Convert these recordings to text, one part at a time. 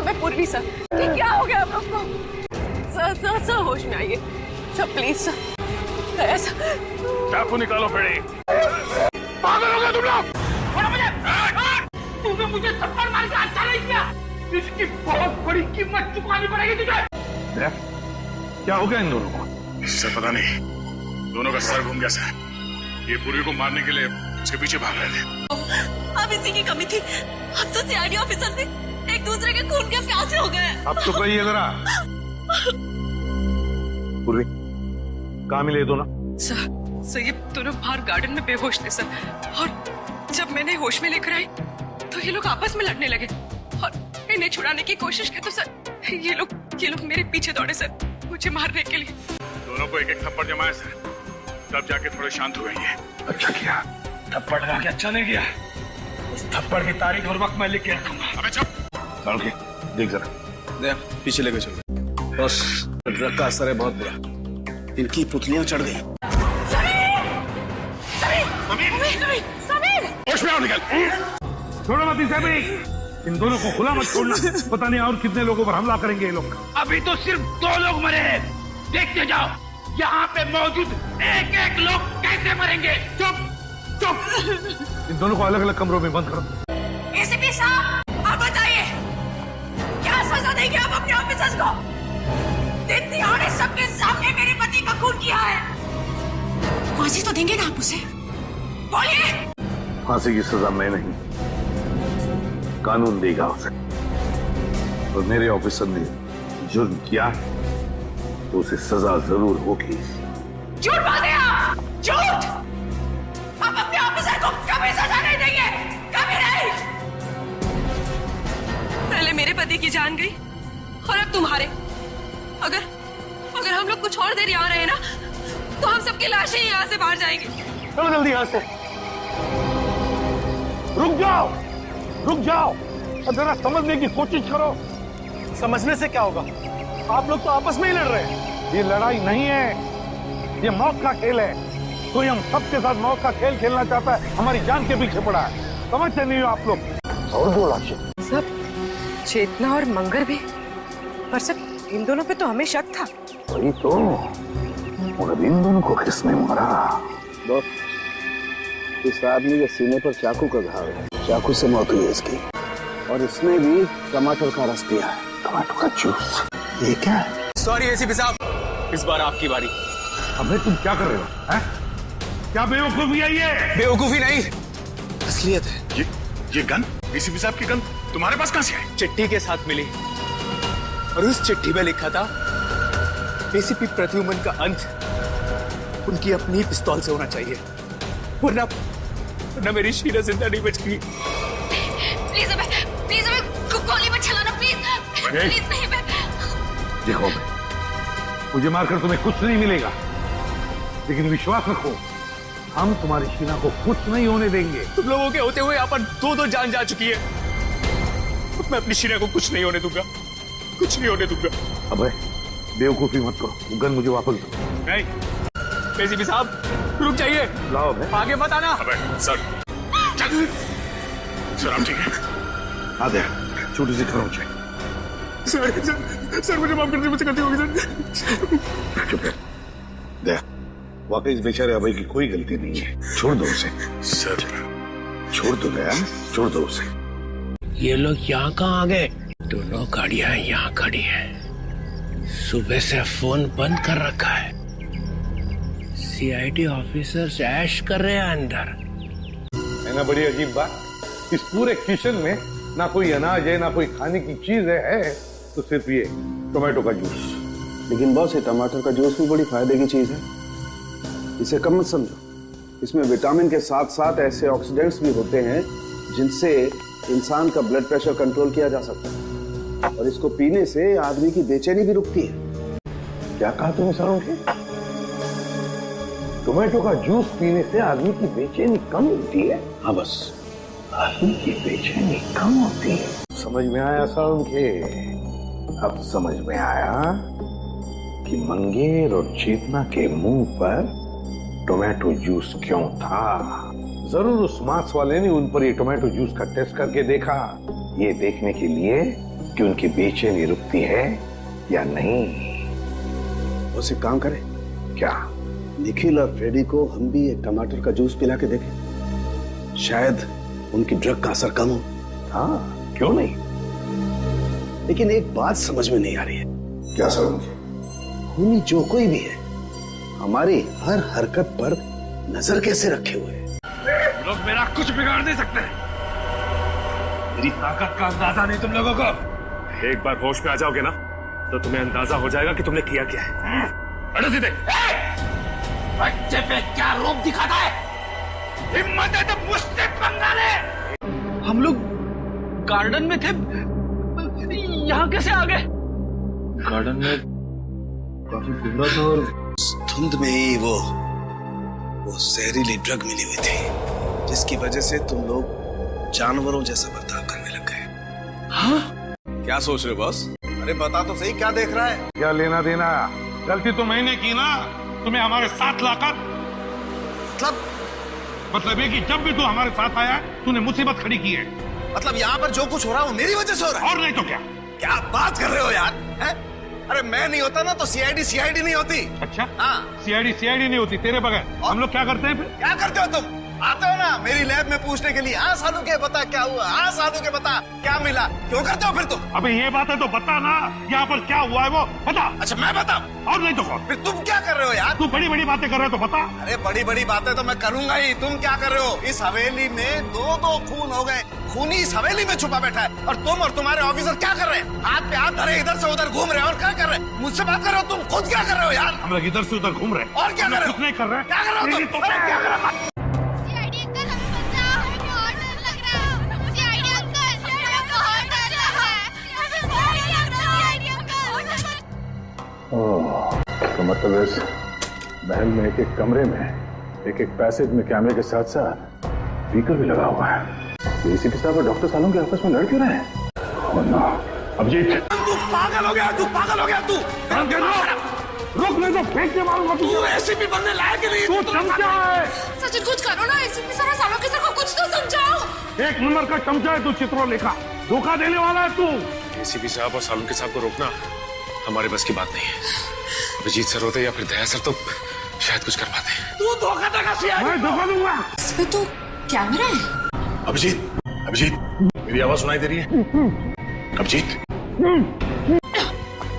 मैं पूर्वी सर, क्या हो गया आप लोग को? सर होश में आइए सर, प्लीज सर। ऐसा चाकू निकालो बेटे। पागल हो गए तुम लोग? तूने मुझे थप्पड़ मार के अच्छा नहीं किया, इसकी बहुत बड़ी कीमत चुकानी पड़ेगी तुझे। क्या हो गया इन दोनों को? इससे पता नहीं, दोनों का सर घूम गया सर। ये पूर्वी को मारने के लिए उसके पीछे भाग रहे थे। अब इसी की कमी थी, अब तो सीआईडी ऑफिसर थे, एक दूसरे के खून के प्यासे हो गए। अब तो कहिए जरा। पूर्वी कहाँ मिले दोनों? सर ये दोनों बाहर गार्डन में बेहोश थे सर, और जब मैंने होश में लेकर आई तो ये लोग आपस में लड़ने लगे और इन्हें छुड़ाने की कोशिश की तो सर ये लोग मेरे पीछे दौड़े सर, मुझे मारने के लिए। दोनों को एक एक थप्पड़ जमाया सर, तब जाके थोड़े शांत हुए ये। अच्छा किया, थप्पड़ लगा के अच्छा नहीं किया। उस थप्पड़ की तारीख और वक्त मैं लिख के रखूंगा। अबे चुप। चल के देख जरा। देख पीछे लेके चलो। बस ड्रग का असर है बहुत बुरा, इनकी पुतलियां चढ़ गई। होश में आओ, निकल। छोड़ो मत इसे भी, इन दोनों को खुला मत छोड़ना, पता नहीं और कितने लोगों पर हमला करेंगे ये लोग। अभी तो सिर्फ 2 लोग मरे हैं, देखते जाओ यहाँ पे मौजूद एक एक लोग कैसे मरेंगे। चुप चुप। इन दोनों को अलग अलग कमरों में बंद करो। एसीपी साहब आप बताइए, क्या सजा देंगे आप अपने ऑफिसर्स को? दिन दिहाड़े सबके सामने मेरे पति का खून किया है, फांसी तो देंगे ना आप उसे? बोलिए। फांसी की सजा मैं नहीं, कानून देगा उसे। और मेरे ऑफिसर ने जुर्म किया तो उसे सजा जरूर होगी। झूठ बात है आप, झूठ। आप अपने ऑफिसर को कभी सजा नहीं देंगे, कभी नहीं। पहले मेरे पति की जान गई और अब तुम्हारे। अगर हम लोग कुछ और देर यहाँ रहे ना तो हम सबकी लाशें यहाँ से बाहर जाएंगी। चलो जल्दी यहाँ से। रुक जाओ और जरा समझने की कोशिश करो। समझने से क्या होगा, आप लोग तो आपस में ही लड़ रहे हैं। ये लड़ाई नहीं है, ये मौत का खेल है। कोई हम सबके साथ मौत का खेल खेलना चाहता है, हमारी जान के पीछे पड़ा है। समझते नहीं हो आप लोग? और 2 लाशें सब चेतना और मंगर भी, पर सब इन दोनों पे तो हमें शक था। वही तो, मगर इन दोनों को किसने मारा? दोस्त, इस आदमी के सीने पर चाकू का घाव है, चाकू से मौत हुई इसकी, और इसने भी टमाटर का रस पिया है, टमाटर का जूस। ये क्या है? सॉरी एसीपी साहब, इस बार आपकी बारी। अबे तुम क्या कर रहे हो? हैं? क्या बेवकूफी है ये? बेवकूफी नहीं, असलियत है। ये गन, एसीपी साहब की गन तुम्हारे पास कहां से आई? चिट्ठी के साथ मिली, और उस चिट्ठी में लिखा था एसीपी प्रद्युमन का अंत उनकी अपनी पिस्तौल से होना चाहिए, वरना मेरी शीला जिंदा नहीं बचती। प्लीज हमें गोली मत चलाना, प्लीज नहीं। देखो मुझे मारकर तुम्हें कुछ नहीं मिलेगा, लेकिन विश्वास रखो हम तुम्हारी शीना को कुछ नहीं होने देंगे। तुम लोगों के होते हुए यहाँ पर 2 जान जा चुकी है, मैं अपनी शीना को कुछ नहीं होने दूंगा, कुछ नहीं होने दूंगा। अबे बेवकूफी मत करो, गन मुझे वापस दो। नहीं एसीपी साहब रुक जाइए, लाओ बे। आगे मत आना। अबे सर, चल। सर आप ठीक है? आ दे, छोटी सी खरोंच है। सर मुझे माफ कर दीजिए, मुझसे गलती होगी सर। चुप है। दे, वाकई इस बेचारे अभय की कोई गलती नहीं है, छोड़ दो उसे। सर छोड़ दो गया, छोड़ दो उसे। ये लोग यहाँ कहाँ आ गए? दोनों गाड़ियां यहाँ खड़ी हैं। सुबह से फोन बंद कर रखा है। सीआईडी ऑफिसर्स ऐश कर रहे हैं अंदर। है ना बड़ी अजीब बात, इस पूरे किचन में ना कोई अनाज है ना कोई खाने की चीज है, तो सिर्फ ये टोमेटो का जूस। लेकिन बॉस, ये टमाटर का जूस भी बड़ी फायदे की चीज है, इसे कम मत समझो। इसमें विटामिन के साथ साथ ऐसे ऑक्सीडेंट्स भी होते हैं जिनसे इंसान का ब्लड प्रेशर कंट्रोल किया जा सकता है, और इसको पीने से आदमी की बेचैनी भी रुकती है। क्या कहा तुमने सरों के? टोमेटो का जूस पीने से आदमी की बेचैनी कम होती है? हाँ बस, आदमी की बेचैनी कम होती है। समझ में आया सारुण के? अब समझ में आया कि मंगेर और चेतना के मुंह पर टोमेटो जूस क्यों था। जरूर उस मांस वाले ने उन पर ये टोमेटो जूस का टेस्ट करके देखा, ये देखने के लिए कि उनकी बेचैनी रुकती है या नहीं। बस एक काम करें, क्या? निखिल और फ्रेडी को हम भी एक टमाटर का जूस पिला के देखें, शायद उनकी ड्रग का असर कम हो। हाँ, क्यों नहीं। लेकिन एक बात समझ में नहीं आ रही है। क्या समझ? खूनी जो कोई भी है, हमारी हर हरकत पर नजर कैसे रखे हुए हैं? लोग मेरा कुछ बिगाड़ नहीं सकते। मेरी ताकत का अंदाजा नहीं तुम लोगों को। एक बार होश में आ जाओगे ना तो तुम्हें अंदाजा हो जाएगा कि तुमने किया क्या है। अरे सीधे बच्चे पे क्या रूप दिखाता है? हिम्मत है तो मुझसे पंगा ले। हम लोग गार्डन में थे, यहाँ कैसे आ गए? गार्डन में काफी भीड़ था और धुंध में ही वो जहरीली ड्रग मिली हुई थी, जिसकी वजह से तुम लोग जानवरों जैसा बर्ताव करने लग गए। हाँ? क्या सोच रहे हो बॉस? अरे बता तो सही, क्या देख रहा है? क्या लेना देना? गलती तो मैंने की ना, तुम्हें हमारे साथ लाकर। मतलब ये कि जब भी तू हमारे साथ आया तूने मुसीबत खड़ी की है। मतलब यहाँ पर जो कुछ हो रहा है वो मेरी वजह से हो रहा है? और नहीं तो क्या। क्या बात कर रहे हो यार? हैं? अरे मैं नहीं होता ना तो सीआईडी नहीं होती। अच्छा, हाँ। सीआईडी नहीं होती तेरे बगैर। हम लोग क्या करते हैं फिर? क्या करते हो तुम? आते हो ना मेरी लैब में पूछने के लिए, हाँ साधु के बता क्या हुआ, हाँ साधु के बता क्या मिला। क्यों करते हो फिर तुम? अबे ये बात है तो बता ना, यहाँ पर क्या हुआ है वो बता। अच्छा मैं बताऊं? और नहीं तो कौन? फिर तुम क्या कर रहे हो यार? तू बड़ी बड़ी बातें कर रहे हो तो बता। अरे बड़ी बड़ी बातें तो मैं करूंगा ही, तुम क्या कर रहे हो? इस हवेली में दो खून हो गए, खूनी इस हवेली में छुपा बैठा है, और तुम और तुम्हारे ऑफिसर क्या कर रहे हैं? हाथ पे हाथ धरे इधर से उधर घूम रहे हैं। और क्या कर रहे हैं? मुझसे बात कर रहे हो? तुम खुद क्या कर रहे हो यार? हम लोग इधर से उधर घूम रहे हैं। और क्या कर रहे हो? कुछ नहीं कर रहे हैं। क्या कर रहे हो तुम? तो क्या कर रहे हैं? सीआईडी अंकल हमें बचाओ, हमें बहुत डर लग रहा है। सीआईडी अंकल हमें बहुत डर लग रहा है। CID uncle. ओह, तो मतलब इस महल में एक एक कमरे में एक एक पैसेज में कैमरे के साथ साथ स्पीकर भी लगा हुआ है। एसीपी साहब और डॉक्टर सालों के आपस में लड़ क्यों रहे हैं? ओह नो, अभिजीत तू पागल हो गया, तू पागल हो गया, तू रुक, नहीं तो फेंक के मारूंगा तुझे। तू एसीपी बनने लायक नहीं। तू चमचा है, सचिन कुछ करो ना, एसीपी साहब सालों के सर को कुछ तो समझाओ। एक नंबर का चमचा है तू, चित्रलेखा धोखा देने वाला है तू। एसीपी साहब और सालुन के साहब को रोकना हमारे बस की बात नहीं है। अभिजीत सर होते या फिर दया सर तो शायद कुछ कर पाते। तू धोखा देगा सीआईडी। मैं धोखा दूंगा। इसमें तो कैमरा है। अभिजीत मेरी आवाज सुनाई दे रही है? अभिजीत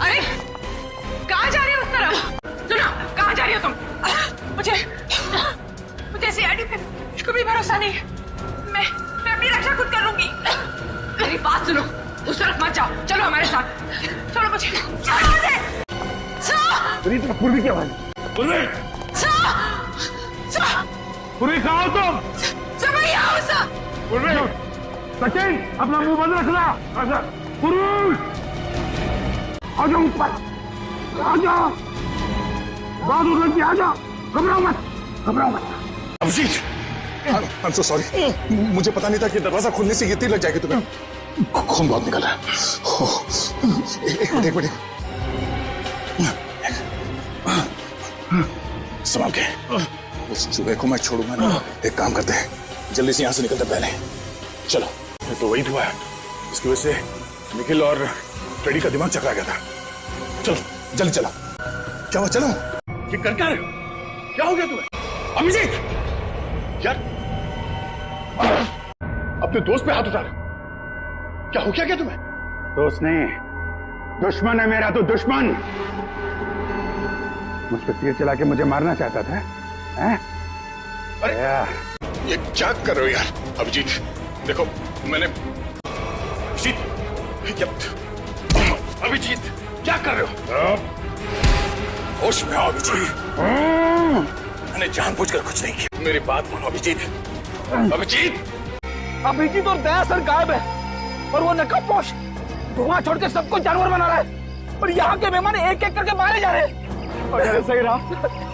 अरे कहाँ जा रही हो उस तरफ? सुनो, कहाँ जा रही हो तुम? मुझे सीआईडी पे बिल्कुल भी भरोसा नहीं है। मैं अपनी रक्षा खुद कर लूंगी। मेरी बात सुनो, उस तरफ मत जाओ, चलो हमारे साथ। चलो मुझे पूर्वी की आवाज। पूर्वी कहाँ हो तुम? पूर्वी, सचिन अपना मुंह बंद रखना। पुरुष आ जाओ ऊपर, आ जाओ, बहादुर लड़की आ जाओ, घबराओ मत। Abhijeet I am so sorry, मुझे पता नहीं था कि दरवाजा खोलने से ये तीर लग जाएगी तुम्हें। खून बहुत निकल रहा है। एक मिनट संभाल के। उस चूहे को मैं छोड़ूंगा ना। एक काम करते हैं, जल्दी से यहाँ से निकलते पहले चलो। तो वही हुआ है, इसकी वजह से निखिल और फ्रेडी का दिमाग चकरा गया था। चलो जल्दी चलो। क्या हुआ? चलो। ये कर क्या रहे हो? क्या हो गया तुम्हें? अभिजीत यार, अपने दोस्त पे हाथ उठा रहे, क्या हो क्या तुम्हें? दोस्त नहीं, दुश्मन है मेरा। तो दुश्मन मुझ पर तीर चला के मुझे मारना चाहता था, हैं? अरे ये क्या कर रहे हो यार? अभिजीत देखो, मैंने अभिजीत क्या कर रहे हो? होश में आओ अभिजीत। मैंने जानबूझकर कुछ नहीं किया, मेरी बात मानो अभिजीत। अभिजीत और दया सर गायब है, और वो नकाबपोश धुआं छोड़ के सबको जानवर बना रहा है, और यहाँ के मेहमान एक एक करके मारे जा रहे हैं। अगर सही रहा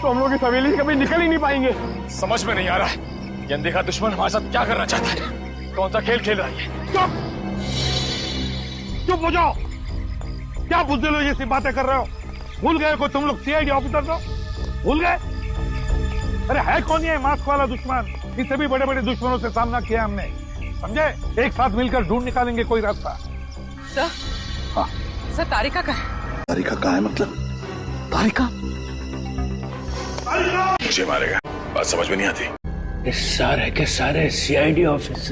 तो हम लोग इस हवेली से कभी निकल ही नहीं पाएंगे। समझ में नहीं आ रहा है ये अनदेखा दुश्मन हमारे साथ क्या करना चाहता है, कौन सा खेल खेल रहा है। चुप हो जाओ, क्या बुद्धि लो जैसी बातें कर रहे हो? भूल गए को तुम लोग सीआईडी ऑफिसर हो? भूल गए? अरे है कौन ये मास्क वाला दुश्मन? इससे भी बड़े बड़े दुश्मनों से सामना किया हमने, समझे? एक साथ मिलकर ढूंढ निकालेंगे कोई रास्ता। सर, सर तारिका का है। तारिका कहाँ है मतलब? तारिका मुझे मारेगा, बात समझ में नहीं आती। ये सारे के सारे सीआईडी ऑफिस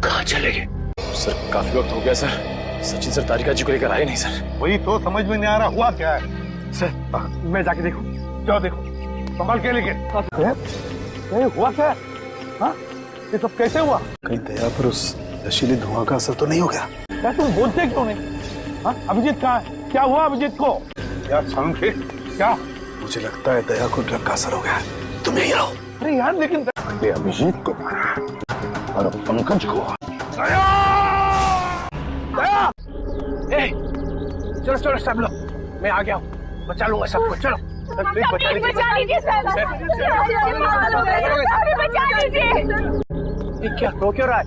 कहाँ चले गए? सर काफी वक्त हो गया सर, सचिन सर तारिका जी को लेकर आए नहीं सर। वही तो समझ में नहीं आ रहा हुआ क्या है। सर मैं जाके देखूं। जाओ देखो, संभाल के लेके। हुआ क्या है? हाँ? ये सब कैसे हुआ? कहीं दया पर उस नशीली धुआं का असर तो नहीं हो गया? क्या तुम बोलते क्यों नहीं? हाँ? अभिजीत कहाँ है? क्या हुआ अभिजीत को? यार संखे क्या? मुझे लगता है दया को ड्रग का असर हो गया। तुम यहीं रहो। अरे यार लेकिन पहले अभिजीत को मारा और अब पंकज को। दया! दया! चलो चलो सब लोग, मैं आ गया हूँ, बचा लूंगा सबको। चलो बचा लीजिए सर, बचा लीजिए। ये क्या रो क्यों रहा है?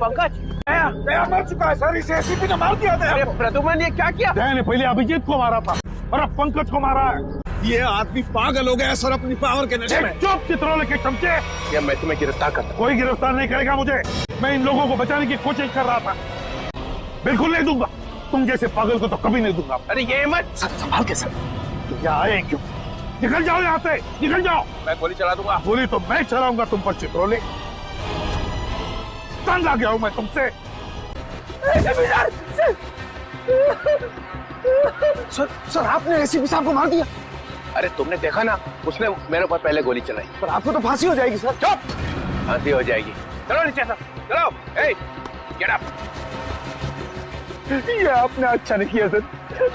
पंकज दया मर चुका है सर, इसे एसीपी ने मार दिया दया। प्रदुमन ये क्या किया? दया ने पहले अभिजीत को मारा था और अब पंकज को मारा है। ये आदमी पागल हो गया सर अपनी पावर के नशे में। चुप चित्रोले के चमचे। या मैं तुम्हें गिरफ्तार करता हूँ। कोई गिरफ्तार नहीं करेगा मुझे। मैं इन लोगों को बचाने की कोशिश कर रहा था। बिल्कुल नहीं दूंगा, तुम जैसे पागल को तो कभी नहीं दूंगा। अरे ये मत सर संभाल के सर। तुम यहाँ आए क्यों? निकल जाओ यहाँ से, निकल जाओ। मैं गोली चला दूंगा। गोली तो मैं चलाऊंगा तुम पर चित्रोले। तंग आ गया हूं मैं तुमसे। सर आपने एसीपी साहब को मार दिया। अरे तुमने देखा ना, उसने मेरे ऊपर पहले गोली चलाई। पर आपको तो फांसी हो जाएगी सर। चुप, फांसी हो जाएगी। चलो नीचे सब, चलो। Get up. ये आपने अच्छा नहीं किया सर।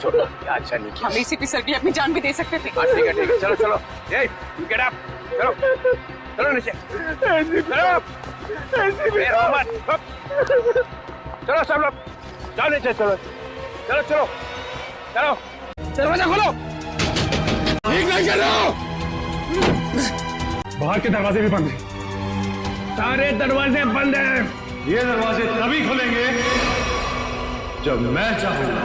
छोड़ो, ये अच्छा नहीं किया। हम एसीपी सर की अपनी जान भी दे सकते थे। हाँ, ठीक है ठीक है, चलो चलो। गेट अप, चलो चलो नीचे, चलो। चलो सब लोग, चलो नीचे, चलो चलो चलो चलो। दरवाजा खोलो। ठीक नहीं चलो। बाहर के दरवाजे भी बंद हैं। सारे दरवाजे बंद हैं। ये दरवाजे तभी खुलेंगे जब मैं चाहूंगा।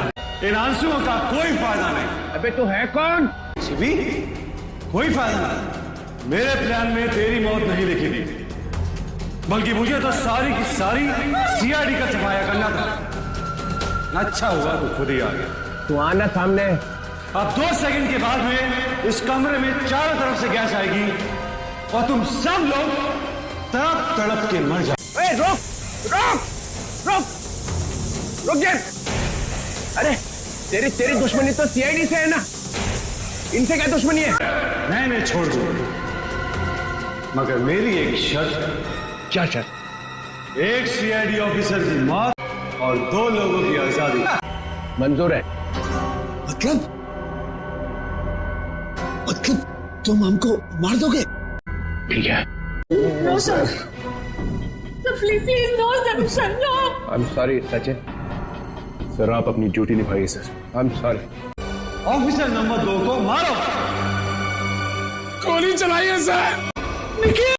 इन आंसुओं का कोई फायदा नहीं। अबे तू है कौन? शिवी, कोई फायदा नहीं। मेरे प्लान में तेरी मौत नहीं लिखी थी, बल्कि मुझे तो सारी की सारी सीआईडी का सफाया करना था। अच्छा हुआ तू खुद ही आ गया। तू आना सामने। अब 2 सेकंड के बाद में इस कमरे में चारों तरफ से गैस आएगी और तुम सब लोग तड़प तड़प के मर जाओ। रुक रुक रुक रुक जा। अरे तेरी दुश्मनी तो सीआईडी से है ना, इनसे क्या दुश्मनी है? मैं छोड़ दूंगा, मगर मेरी एक शर्त है। क्या शर्त? एक सीआईडी ऑफिसर की मौत और 2 लोगों की आजादी। मंजूर है। मतलब तुम हमको मार दोगे? ठीक है। No sir, please no sir, no. I am sorry Sachin. Sir आप अपनी ड्यूटी निभाइए sir. I am sorry. Officer number 2 को मारो। गोली चलाइए सर।